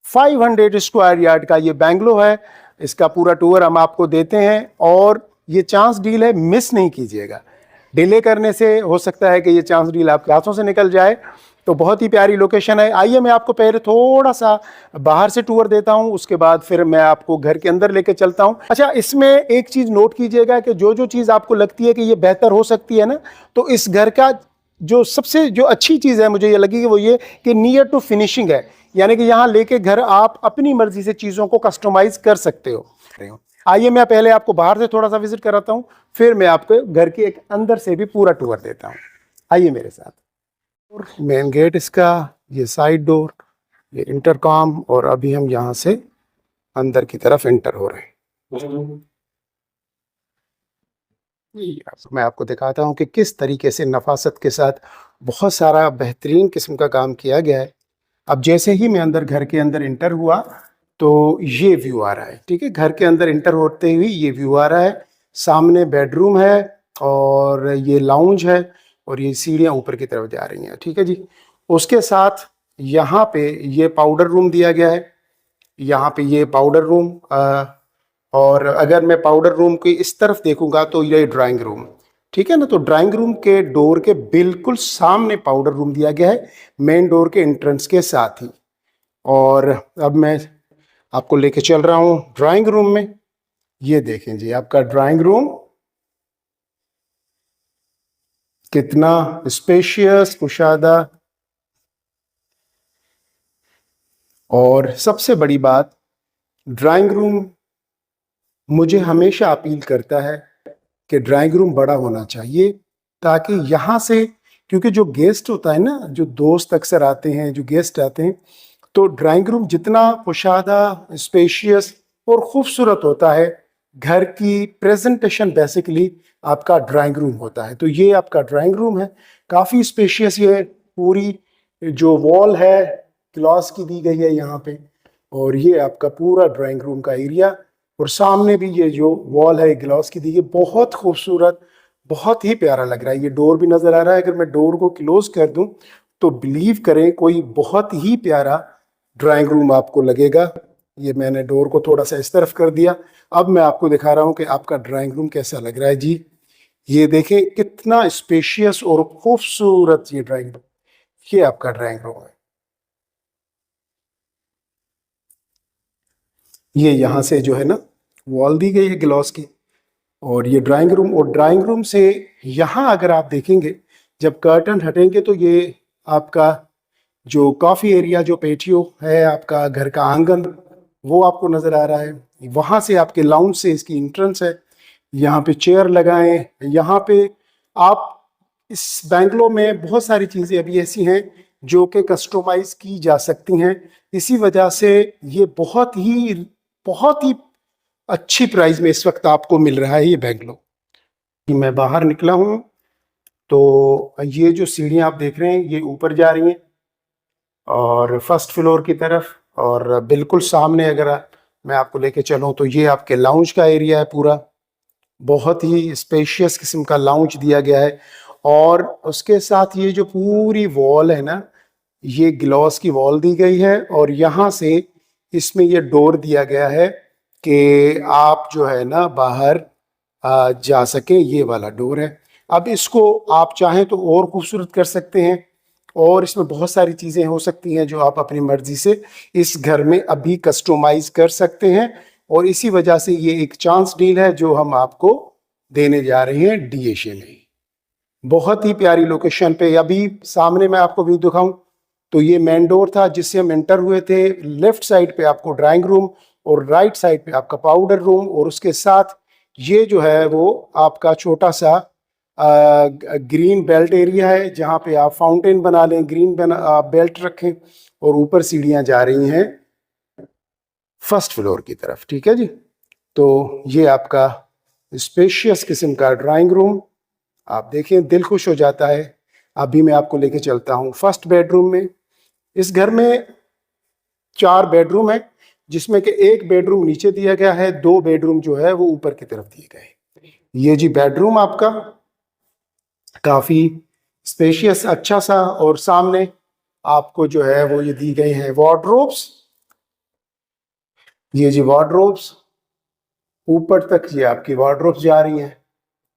Five 500 square yard का ये बैंगलो है। इसका पूरा टूर हम आपको देते हैं और ये चांस डील है, मिस नहीं कीजिएगा। डिले करने से हो सकता है कि ये चांस डील आपके हाथों से निकल जाए। तो बहुत ही प्यारी लोकेशन है। आइए मैं आपको पहले थोड़ा सा बाहर से टूर देता हूं, उसके बाद फिर मैं आपको घर के अंदर लेके चलता हूं। अच्छा, इसमें एक चीज नोट कीजिएगा कि जो जो चीज आपको लगती है कि ये बेहतर हो सकती है ना, तो इस घर का जो सबसे जो अच्छी चीज है मुझे ये लगी कि वो ये कि नियर टू फिनिशिंग है, यानी कि यहां लेके घर आप अपनी मर्जी से चीजों को कस्टमाइज कर सकते हो। आइए मैं पहले आपको बाहर से थोड़ा सा विजिट कराता हूं, फिर मैं आपको घर के एक अंदर से भी पूरा टूर देता हूं। आइए मेरे साथ। मेन गेट इसका, ये साइड डोर, ये इंटरकॉम, और अभी हम यहां से अंदर की तरफ एंटर हो रहे हैं। मैं आपको दिखाता हूं कि किस तरीके से नफासत के साथ बहुत सारा बेहतरीन किस्म का काम किया गया है। अब जैसे ही मैं अंदर घर के अंदर इंटर हुआ तो ये व्यू आ रहा है। ठीक है, घर के अंदर इंटर होते हुए ये व्यू आ रहा है। सामने बेडरूम है और ये लाउंज है और ये सीढ़ियाँ ऊपर की तरफ जा रही हैं। ठीक है जी। उसके साथ यहाँ पे ये पाउडर रूम दिया गया है। यहाँ पे ये पाउडर रूम, और अगर मैं पाउडर रूम की इस तरफ देखूंगा तो ये ड्राइंग रूम। ठीक है ना, तो ड्राइंग रूम के डोर के बिल्कुल सामने पाउडर रूम दिया गया है, मेन डोर के एंट्रेंस के साथ ही। और अब मैं आपको लेके चल रहा हूँ ड्राइंग रूम में। ये देखें जी, आपका ड्राइंग रूम कितना स्पेशियस, कुशादा। और सबसे बड़ी बात, ड्राइंग रूम मुझे हमेशा अपील करता है कि ड्राइंग रूम बड़ा होना चाहिए, ताकि यहाँ से, क्योंकि जो गेस्ट होता है ना, जो दोस्त अक्सर आते हैं, जो गेस्ट आते हैं, तो ड्राइंग रूम जितना कुशादा, स्पेशियस और खूबसूरत होता है, घर की प्रेजेंटेशन बेसिकली आपका ड्राइंग रूम होता है। तो ये आपका ड्राइंग रूम है, काफ़ी स्पेशियस। ये पूरी जो वॉल है ग्लास की दी गई है यहाँ पे, और ये आपका पूरा ड्राइंग रूम का एरिया। और सामने भी ये जो वॉल है ग्लास की दी गई, बहुत खूबसूरत, बहुत ही प्यारा लग रहा है। ये डोर भी नज़र आ रहा है। अगर मैं डोर को क्लोज कर दूं तो बिलीव करें कोई बहुत ही प्यारा ड्राइंग रूम आपको लगेगा। ये मैंने डोर को थोड़ा सा इस तरफ कर दिया। अब मैं आपको दिखा रहा हूँ कि आपका ड्राइंग रूम कैसा लग रहा है जी। ये देखें कितना स्पेशियस और खूबसूरत ये ड्राइंग रूम, ये आपका ड्राइंग रूम है। ये यहाँ से जो है ना वॉल दी गई है ग्लास की, और ये ड्राइंग रूम। और ड्राइंग रूम से यहाँ अगर आप देखेंगे, जब कर्टन हटेंगे तो ये आपका जो काफ़ी एरिया, जो पेटियो है, आपका घर का आंगन, वो आपको नज़र आ रहा है। वहाँ से आपके लाउंज से इसकी एंट्रेंस है। यहाँ पे चेयर लगाएं। यहाँ पे आप, इस बैंगलो में बहुत सारी चीज़ें अभी ऐसी हैं जो कि कस्टमाइज़ की जा सकती हैं। इसी वजह से ये बहुत ही अच्छी प्राइस में इस वक्त आपको मिल रहा है ये बैंगलो। मैं बाहर निकला हूँ तो ये जो सीढ़ियाँ आप देख रहे हैं ये ऊपर जा रही हैं और फर्स्ट फ्लोर की तरफ। और बिल्कुल सामने अगर मैं आपको लेके चलूँ तो ये आपके लाउंज का एरिया है पूरा। बहुत ही स्पेशियस किस्म का लाउंज दिया गया है। और उसके साथ ये जो पूरी वॉल है ना, ये ग्लास की वॉल दी गई है, और यहाँ से इसमें ये डोर दिया गया है कि आप जो है ना बाहर जा सके। ये वाला डोर है। अब इसको आप चाहें तो और खूबसूरत कर सकते हैं, और इसमें बहुत सारी चीज़ें हो सकती हैं जो आप अपनी मर्जी से इस घर में अभी कस्टमाइज कर सकते हैं। और इसी वजह से ये एक चांस डील है जो हम आपको देने जा रहे हैं डीएशए में। बहुत ही प्यारी लोकेशन पे। अभी सामने मैं आपको व्यू दिखाऊं तो ये मेन डोर था जिससे हम एंटर हुए थे। लेफ्ट साइड पे आपको ड्राइंग रूम और राइट साइड पे आपका पाउडर रूम, और उसके साथ ये जो है वो आपका छोटा सा ग्रीन बेल्ट एरिया है जहाँ पे आप फाउंटेन बना लें, ग्रीन बेल्ट रखें। और ऊपर सीढ़ियाँ जा रही हैं फर्स्ट फ्लोर की तरफ। ठीक है जी। तो ये आपका स्पेशियस किस्म का ड्राइंग रूम, आप देखें दिल खुश हो जाता है। अभी मैं आपको लेके चलता हूँ फर्स्ट बेडरूम में। इस घर में 4 बेडरूम है जिसमें कि एक बेडरूम नीचे दिया गया है, 2 बेडरूम जो है वो ऊपर की तरफ दिए गए हैं। ये जी बेडरूम आपका काफी स्पेशियस अच्छा सा, और सामने आपको जो है वो ये दी गई है वार्डरोब्स। ये जी वार्डरोब्स, ऊपर तक ये आपकी वार्डरोब्स जा रही हैं।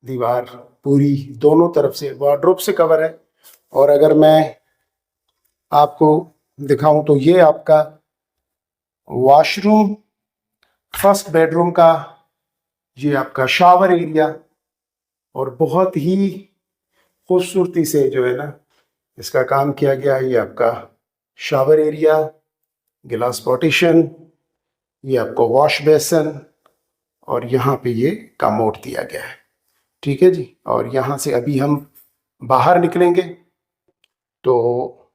दीवार पूरी दोनों तरफ से वार्डरोब से कवर है। और अगर मैं आपको दिखाऊं तो ये आपका वॉशरूम, फर्स्ट बेडरूम का ये आपका शावर एरिया, और बहुत ही खूबसूरती से जो है ना इसका काम किया गया है। ये आपका शावर एरिया, गिलास पार्टीशन, ये आपको वॉश बेसन, और यहाँ पे ये कमोड दिया गया है। ठीक है जी। और यहाँ से अभी हम बाहर निकलेंगे तो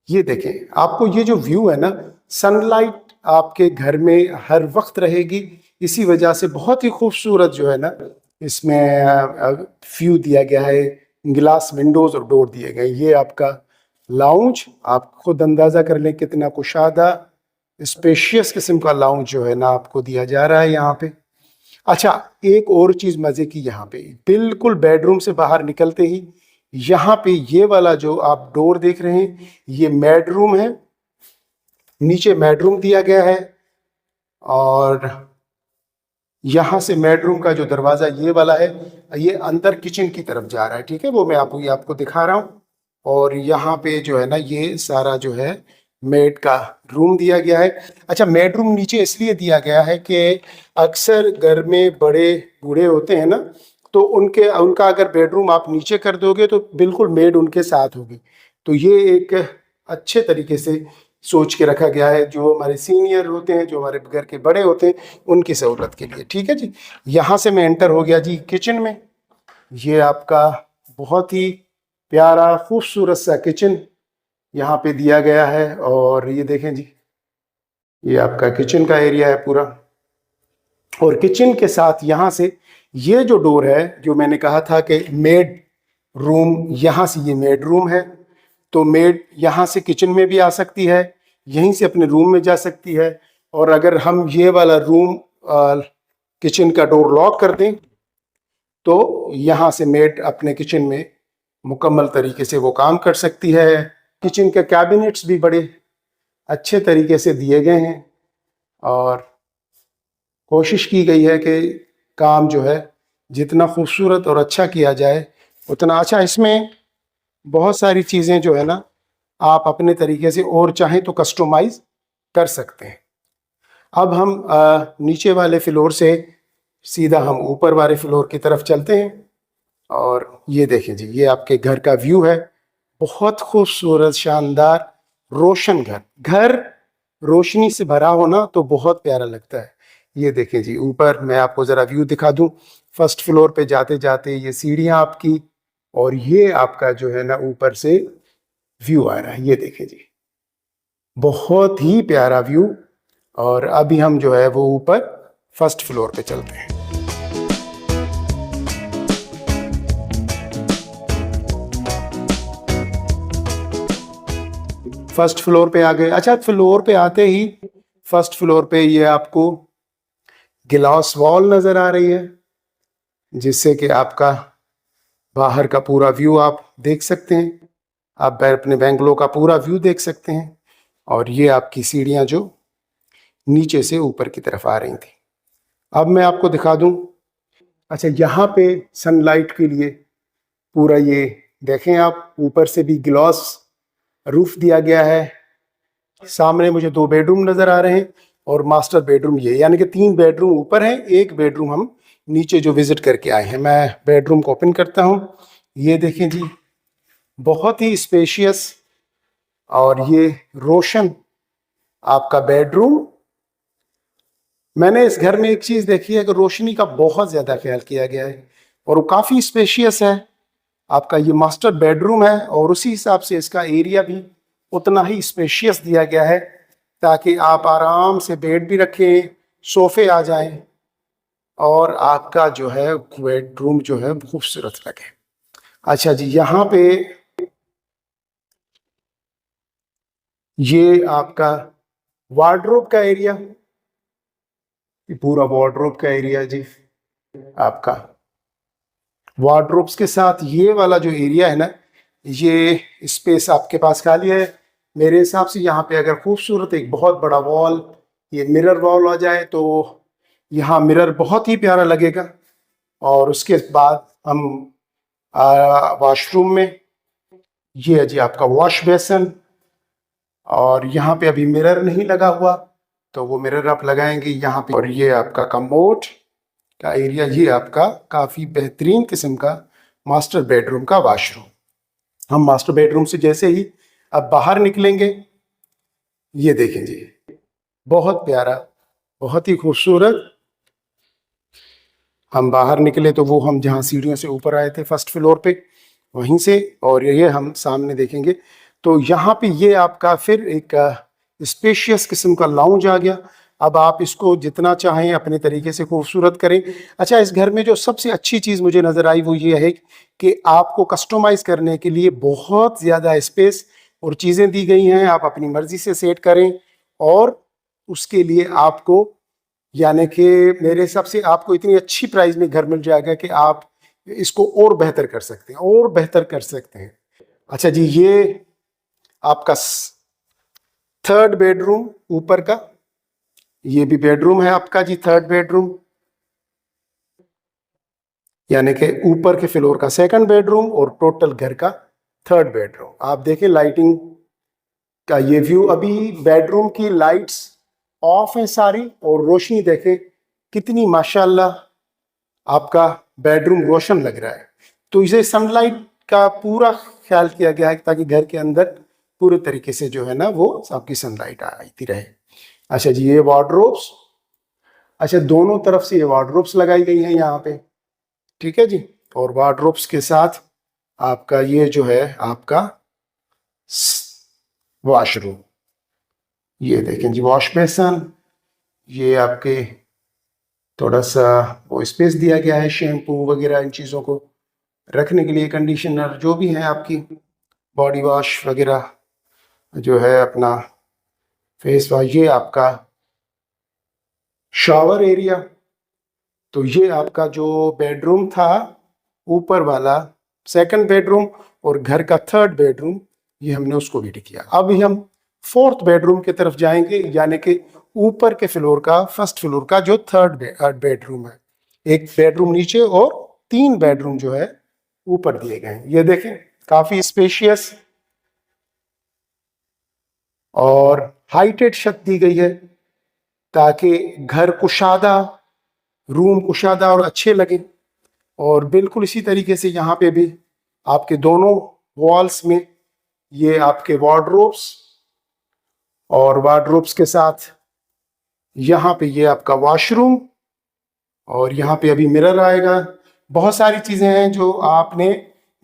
ये देखें, आपको ये जो व्यू है ना, सनलाइट आपके घर में हर वक्त रहेगी, इसी वजह से बहुत ही खूबसूरत जो है ना इसमें व्यू दिया गया है। गिलास विंडोज और डोर दिए गए। ये आपका लाउंज, आप खुद अंदाजा कर लें कितना कुशादा स्पेशियस किस्म का लाउंज जो है ना आपको दिया जा रहा है यहाँ पे। अच्छा, एक और चीज मजे की, यहाँ पे बिल्कुल बेडरूम से बाहर निकलते ही यहाँ पे ये वाला जो आप डोर देख रहे हैं ये बेडरूम है। नीचे बेडरूम दिया गया है, और यहाँ से बेडरूम का जो दरवाजा ये वाला है ये अंदर किचन की तरफ जा रहा है। ठीक है, वो मैं आपको दिखा रहा हूँ। और यहाँ पे जो है ना ये सारा जो है मेड का रूम दिया गया है। अच्छा, मेड रूम नीचे इसलिए दिया गया है कि अक्सर घर में बड़े बूढ़े होते हैं ना, तो उनका अगर बेडरूम आप नीचे कर दोगे तो बिल्कुल मेड उनके साथ होगी। तो ये एक अच्छे तरीके से सोच के रखा गया है, जो हमारे सीनियर होते हैं, जो हमारे घर के बड़े होते हैं, उनकी सहूलत के लिए। ठीक है जी। यहाँ से मैं एंटर हो गया जी किचन में। ये आपका बहुत ही प्यारा खूबसूरत सा किचन यहाँ पे दिया गया है। और ये देखें जी, ये आपका किचन का एरिया है पूरा। और किचन के साथ यहाँ से ये जो डोर है, जो मैंने कहा था कि मेड रूम, यहाँ से ये मेड रूम है, तो मेड यहाँ से किचन में भी आ सकती है, यहीं से अपने रूम में जा सकती है। और अगर हम ये वाला रूम किचन का डोर लॉक कर दें तो यहाँ से मेड अपने किचन में मुकम्मल तरीके से वो काम कर सकती है। किचन के कैबिनेट्स भी बड़े अच्छे तरीके से दिए गए हैं, और कोशिश की गई है कि काम जो है जितना खूबसूरत और अच्छा किया जाए उतना अच्छा। इसमें बहुत सारी चीज़ें जो है ना आप अपने तरीके से और चाहें तो कस्टमाइज कर सकते हैं। अब हम नीचे वाले फ्लोर से सीधा हम ऊपर वाले फ्लोर की तरफ चलते हैं। और ये देखें जी, ये आपके घर का व्यू है। बहुत खूबसूरत, शानदार, रोशन घर। घर रोशनी से भरा होना तो बहुत प्यारा लगता है। ये देखें जी, ऊपर मैं आपको ज़रा व्यू दिखा दूं। फर्स्ट फ्लोर पे जाते जाते ये सीढ़ियाँ आपकी, और ये आपका जो है ना ऊपर से व्यू आ रहा है। ये देखें जी, बहुत ही प्यारा व्यू। और अभी हम जो है वो ऊपर फर्स्ट फ्लोर पे चलते हैं। फर्स्ट फ्लोर पे आ गए। अच्छा, फ्लोर पे आते ही फर्स्ट फ्लोर पे ये आपको गिलास वॉल नजर आ रही है, जिससे कि आपका बाहर का पूरा व्यू आप देख सकते हैं। आप अपने बेंगलो का पूरा व्यू देख सकते हैं। और ये आपकी सीढ़ियाँ जो नीचे से ऊपर की तरफ आ रही थी। अब मैं आपको दिखा दूं। अच्छा, यहाँ पे सनलाइट के लिए पूरा ये देखें आप, ऊपर से भी ग्लास रूफ दिया गया है। सामने मुझे 2 बेडरूम नजर आ रहे हैं, और मास्टर बेडरूम ये, यानी कि 3 बेडरूम ऊपर हैं, 1 बेडरूम हम नीचे जो विजिट करके आए हैं। मैं बेडरूम को ओपन करता हूँ। ये देखें जी, बहुत ही स्पेशियस। और ये रोशन आपका बेडरूम। मैंने इस घर में एक चीज देखी है कि रोशनी का बहुत ज्यादा ख्याल किया गया है और वो काफी स्पेशियस है। आपका ये मास्टर बेडरूम है और उसी हिसाब से इसका एरिया भी उतना ही स्पेशियस दिया गया है ताकि आप आराम से बेड भी रखें, सोफे आ जाएं और आपका जो है बेडरूम जो है खूबसूरत लगे। अच्छा जी, यहाँ पे ये आपका वार्डरोब का एरिया, ये पूरा वार्डरोब का एरिया जी आपका। वार्डरोब्स के साथ ये वाला जो एरिया है ना, ये स्पेस आपके पास खाली है। मेरे हिसाब से यहाँ पे अगर खूबसूरत एक बहुत बड़ा वॉल, ये मिरर वॉल आ जाए तो यहाँ मिरर बहुत ही प्यारा लगेगा। और उसके बाद हम वॉशरूम में, ये है जी आपका वॉश बेसन। और यहाँ पे अभी मिरर नहीं लगा हुआ तो वो मिरर आप लगाएंगे यहाँ पे। और ये आपका कमोड का एरिया, ये आपका काफ़ी बेहतरीन किस्म का मास्टर बेडरूम का वॉशरूम। हम मास्टर बेडरूम से जैसे ही अब बाहर निकलेंगे, ये देखें जी, बहुत प्यारा, बहुत ही खूबसूरत। हम बाहर निकले तो वो हम जहाँ सीढ़ियों से ऊपर आए थे फर्स्ट फ्लोर पे, वहीं से, और ये हम सामने देखेंगे तो यहाँ पे ये आपका फिर एक स्पेशियस किस्म का लाउंज आ गया। अब आप इसको जितना चाहें अपने तरीके से खूबसूरत करें। अच्छा, इस घर में जो सबसे अच्छी चीज़ मुझे नज़र आई वो ये है कि आपको कस्टमाइज़ करने के लिए बहुत ज़्यादा स्पेस और चीज़ें दी गई हैं। आप अपनी मर्ज़ी से सेट करें और उसके लिए आपको, यानी कि मेरे हिसाब से आपको इतनी अच्छी प्राइस में घर मिल जाएगा कि आप इसको और बेहतर कर सकते हैं, और बेहतर कर सकते हैं। अच्छा जी, ये आपका थर्ड बेडरूम ऊपर का, ये भी बेडरूम है आपका जी, थर्ड बेडरूम, यानी कि ऊपर के फ्लोर का सेकंड बेडरूम और टोटल घर का थर्ड बेडरूम। आप देखें लाइटिंग का ये व्यू। अभी बेडरूम की लाइट्स ऑफ है सारी और रोशनी देखें कितनी माशाल्लाह आपका बेडरूम रोशन लग रहा है। तो इसे सनलाइट का पूरा ख्याल किया गया है ताकि घर के अंदर पूरे तरीके से जो है ना वो आपकी सनलाइट आती रहे। अच्छा जी, ये वार्डरोब्स, अच्छा दोनों तरफ से ये वार्डरोब्स लगाई गई हैं यहाँ पे, ठीक है जी। और वार्डरोब्स के साथ आपका ये जो है आपका वॉशरूम, ये देखें जी वॉश बेसन। ये आपके थोड़ा सा वो स्पेस दिया गया है शैम्पू वगैरह इन चीज़ों को रखने के लिए, कंडीशनर जो भी है आपकी, बॉडी वॉश वगैरह जो है अपना फेस वॉश। ये आपका शावर एरिया। तो ये आपका जो बेडरूम था ऊपर वाला सेकंड बेडरूम और घर का थर्ड बेडरूम, ये हमने उसको भी किया। अभी हम फोर्थ बेडरूम की तरफ जाएंगे, यानी कि ऊपर के फ्लोर का, फर्स्ट फ्लोर का जो थर्ड बेडरूम है। एक बेडरूम नीचे और 3 बेडरूम जो है ऊपर दिए गए हैं। ये देखें काफी स्पेशियस और हाइटेड छत दी गई है ताकि घर कुशादा, रूम कुशादा और अच्छे लगे। और बिल्कुल इसी तरीके से यहाँ पे भी आपके दोनों वॉल्स में ये आपके वार्डरोब्स, और वार्डरोब्स के साथ यहाँ पे ये आपका वॉशरूम, और यहाँ पे अभी मिरर आएगा। बहुत सारी चीज़ें हैं जो आपने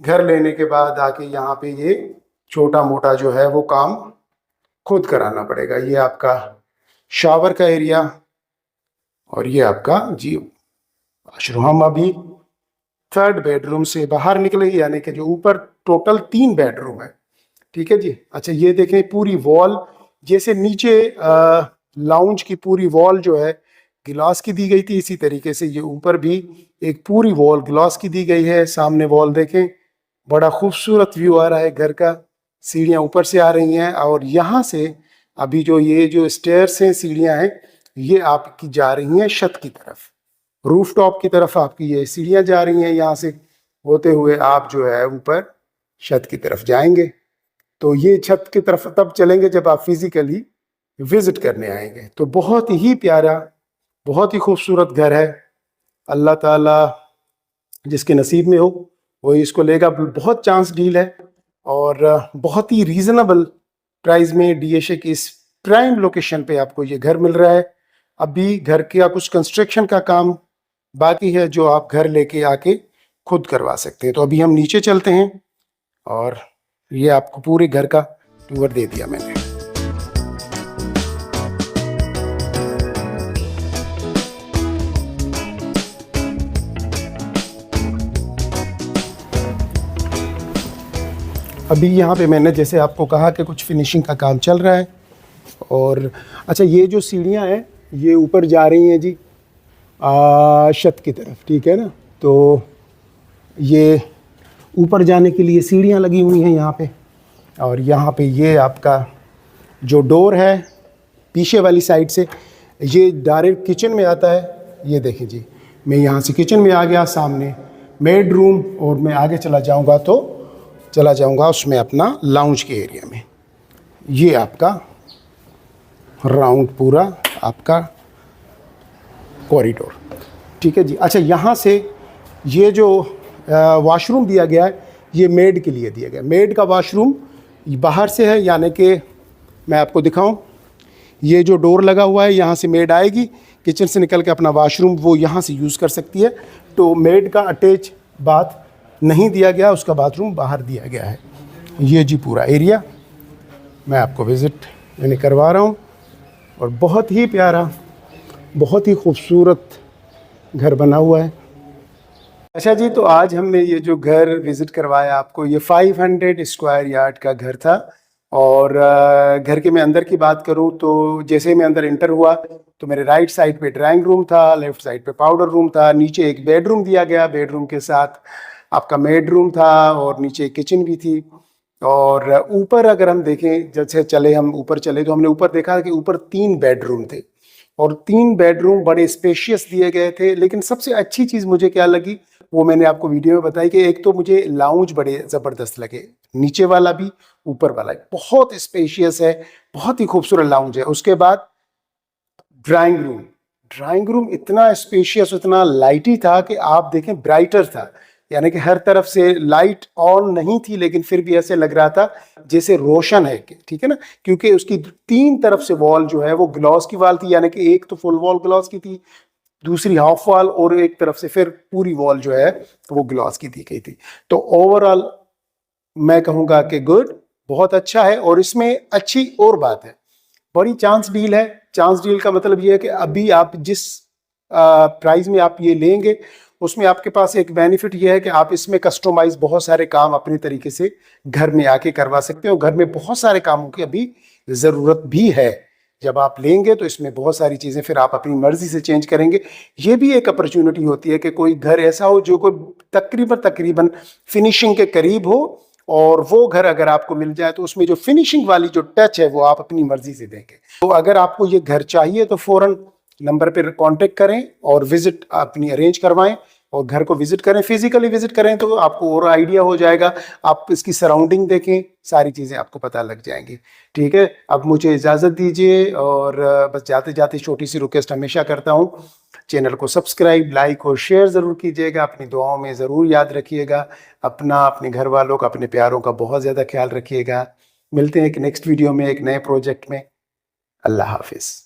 घर लेने के बाद आके यहाँ पे ये छोटा मोटा जो है वो काम खुद कराना पड़ेगा। ये आपका शावर का एरिया और ये आपका जी वॉशरूम। हम अभी थर्ड बेडरूम से बाहर निकले, यानी कि जो ऊपर टोटल 3 बेडरूम है, ठीक है जी। अच्छा, ये देखें पूरी वॉल, जैसे नीचे लाउंज की पूरी वॉल जो है गिलास की दी गई थी, इसी तरीके से ये ऊपर भी एक पूरी वॉल गिलास की दी गई है। सामने वॉल देखें, बड़ा खूबसूरत व्यू आ रहा है घर का। सीढ़ियाँ ऊपर से आ रही हैं और यहाँ से अभी जो ये जो स्टेयर्स हैं, सीढ़ियाँ हैं, ये आपकी जा रही हैं छत की तरफ, रूफ टॉप की तरफ आपकी ये सीढ़ियाँ जा रही हैं। यहाँ से होते हुए आप जो है ऊपर छत की तरफ जाएंगे। तो ये छत की तरफ तब चलेंगे जब आप फिजिकली विजिट करने आएंगे। तो बहुत ही प्यारा, बहुत ही खूबसूरत घर है। अल्लाह ताला जिसके नसीब में हो वो इसको लेगा। बहुत चांस डील है और बहुत ही रीजनेबल प्राइस में डीएशए की इस प्राइम लोकेशन पे आपको ये घर मिल रहा है। अभी घर का कुछ कंस्ट्रक्शन का काम बाकी है जो आप घर लेके आके खुद करवा सकते हैं। तो अभी हम नीचे चलते हैं और ये आपको पूरे घर का टूर दे दिया मैंने। अभी यहाँ पे मैंने जैसे आपको कहा कि कुछ फिनिशिंग का काम चल रहा है। और अच्छा, ये जो सीढ़ियाँ हैं ये ऊपर जा रही हैं जी छत की तरफ, ठीक है ना। तो ये ऊपर जाने के लिए सीढ़ियाँ लगी हुई हैं यहाँ पे। और यहाँ पे ये आपका जो डोर है पीछे वाली साइड से, ये डायरेक्ट किचन में आता है। ये देखें जी, मैं यहाँ से किचन में आ गया, सामने बेड रूम, और मैं आगे चला जाऊँगा उसमें अपना लाउंज के एरिया में। ये आपका राउंड पूरा आपका कॉरिडोर, ठीक है जी। अच्छा, यहाँ से ये जो वॉशरूम दिया गया है ये मेड के लिए दिया गया। मेड का वॉशरूम बाहर से है, यानी कि मैं आपको दिखाऊं, ये जो डोर लगा हुआ है यहाँ से मेड आएगी, किचन से निकल के अपना वॉशरूम वो यहाँ से यूज़ कर सकती है। तो मेड का अटैच बाथ नहीं दिया गया, उसका बाथरूम बाहर दिया गया है। ये जी पूरा एरिया मैं आपको विज़िट मैंने करवा रहा हूँ और बहुत ही प्यारा, बहुत ही खूबसूरत घर बना हुआ है। अच्छा जी, तो आज हमने ये जो घर विज़िट करवाया आपको, ये 500 स्क्वायर यार्ड का घर था। और घर के मैं अंदर की बात करूं तो जैसे मैं अंदर एंटर हुआ तो मेरे राइट साइड पे ड्राइंग रूम था, लेफ्ट साइड पे पाउडर रूम था, नीचे एक बेडरूम दिया गया, बेडरूम के साथ आपका मेड रूम था और नीचे किचन भी थी। और ऊपर अगर हम देखें, जैसे हम ऊपर चले तो हमने ऊपर देखा कि ऊपर 3 बेडरूम थे और 3 बेडरूम बड़े स्पेशियस दिए गए थे। लेकिन सबसे अच्छी चीज़ मुझे क्या लगी वो मैंने आपको वीडियो में बताई कि एक तो मुझे लाउंज बड़े ज़बरदस्त लगे, नीचे वाला भी ऊपर वाला भी बहुत स्पेशियस है, बहुत ही खूबसूरत लाउंज है। उसके बाद ड्राइंग रूम इतना स्पेशियस, इतना लाइटी था कि आप देखें ब्राइटर था, यानी कि हर तरफ से लाइट ऑन नहीं थी लेकिन फिर भी ऐसे लग रहा था जैसे रोशन है, ठीक है ना, क्योंकि उसकी 3 तरफ से वॉल जो है वो ग्लॉस की वॉल थी, यानी कि एक तो फुल वॉल ग्लॉस की थी, दूसरी हाफ वॉल, और एक तरफ से फिर पूरी वॉल जो है वो ग्लॉस की दी गई थी। तो ओवरऑल मैं कहूँगा कि गुड, बहुत अच्छा है। और इसमें अच्छी और बात है, बड़ी चांस डील है। चांस डील का मतलब ये है कि अभी आप जिस प्राइस में आप ये लेंगे उसमें आपके पास एक बेनिफिट ये है कि आप इसमें कस्टमाइज बहुत सारे काम अपने तरीके से घर में आके करवा सकते हो। घर में बहुत सारे कामों की अभी ज़रूरत भी है। जब आप लेंगे तो इसमें बहुत सारी चीज़ें फिर आप अपनी मर्जी से चेंज करेंगे। ये भी एक अपॉर्चुनिटी होती है कि कोई घर ऐसा हो जो कोई तकरीबन फिनिशिंग के करीब हो, और वो घर अगर आपको मिल जाए तो उसमें जो फिनिशिंग वाली जो टच है वो आप अपनी मर्जी से देंगे। तो अगर आपको ये घर चाहिए तो फ़ौरन नंबर पर कांटेक्ट करें और विजिट अपनी अरेंज करवाएं और घर को विजिट करें, फिजिकली विजिट करें तो आपको और आइडिया हो जाएगा। आप इसकी सराउंडिंग देखें, सारी चीज़ें आपको पता लग जाएंगी। ठीक है, अब मुझे इजाज़त दीजिए और बस जाते जाते छोटी सी रिक्वेस्ट हमेशा करता हूँ, चैनल को सब्सक्राइब, लाइक और शेयर ज़रूर कीजिएगा। अपनी दुआओं में ज़रूर याद रखिएगा। अपने घर वालों का, अपने प्यारों का बहुत ज़्यादा ख्याल रखिएगा। मिलते हैं एक नेक्स्ट वीडियो में, एक नए प्रोजेक्ट में। अल्लाह हाफिज़।